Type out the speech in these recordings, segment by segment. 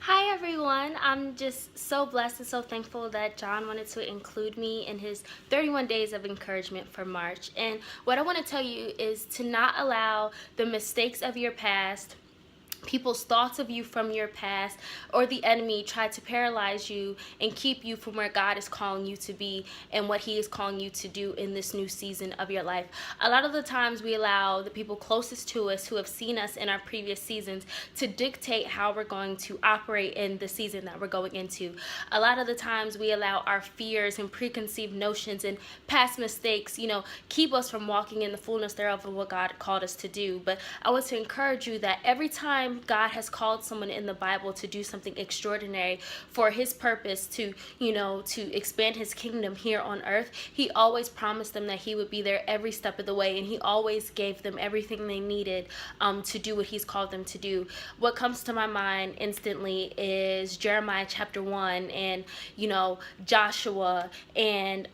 Hi everyone. I'm just so blessed and so thankful that John wanted to include me in his 31 days of encouragement for March. And what I want to tell you is to not allow the mistakes of your past, people's thoughts of you from your past, or the enemy try to paralyze you and keep you from where God is calling you to be and what he is calling you to do in this new season of your life. A lot of the times we allow the people closest to us who have seen us in our previous seasons to dictate how we're going to operate in the season that we're going into. A lot of the times we allow our fears and preconceived notions and past mistakes, keep us from walking in the fullness thereof of what God called us to do. But I want to encourage you that every time God has called someone in the Bible to do something extraordinary for his purpose to expand his kingdom here on earth, he always promised them that he would be there every step of the way, and he always gave them everything they needed to do what he's called them to do. What comes to my mind instantly is Jeremiah chapter 1 and Joshua and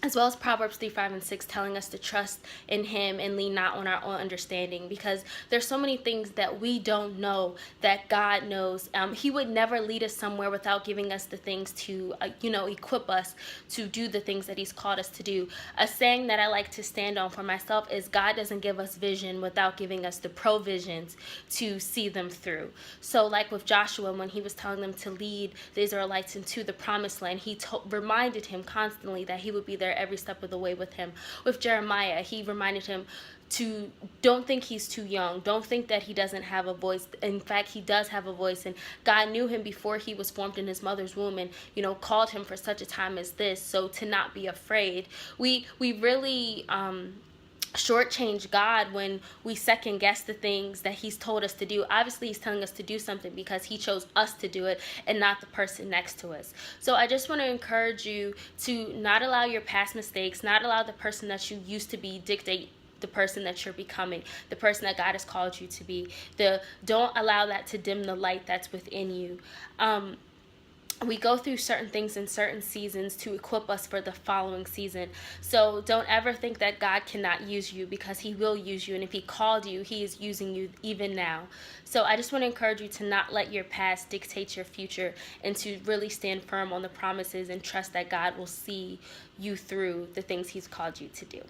as well as Proverbs 3, 5, and 6 telling us to trust in him and lean not on our own understanding, because there's so many things that we don't know that God knows. He would never lead us somewhere without giving us the things to, equip us to do the things that he's called us to do. A saying that I like to stand on for myself is God doesn't give us vision without giving us the provisions to see them through. So like with Joshua, when he was telling them to lead the Israelites into the promised land, he reminded him constantly that he would be there every step of the way with him. With Jeremiah, he reminded him to don't think he's too young. Don't think that he doesn't have a voice. In fact, he does have a voice, and God knew him before he was formed in his mother's womb and, called him for such a time as this. So to not be afraid. We really shortchange God when we second guess the things that he's told us to do. Obviously, he's telling us to do something because he chose us to do it and not the person next to us. So I just want to encourage you to not allow your past mistakes, not allow the person that you used to be dictate the person that you're becoming, the person that God has called you to be. Don't allow that to dim the light that's within you. We go through certain things in certain seasons to equip us for the following season. So don't ever think that God cannot use you, because he will use you. And if he called you, he is using you even now. So I just want to encourage you to not let your past dictate your future, and to really stand firm on the promises and trust that God will see you through the things he's called you to do.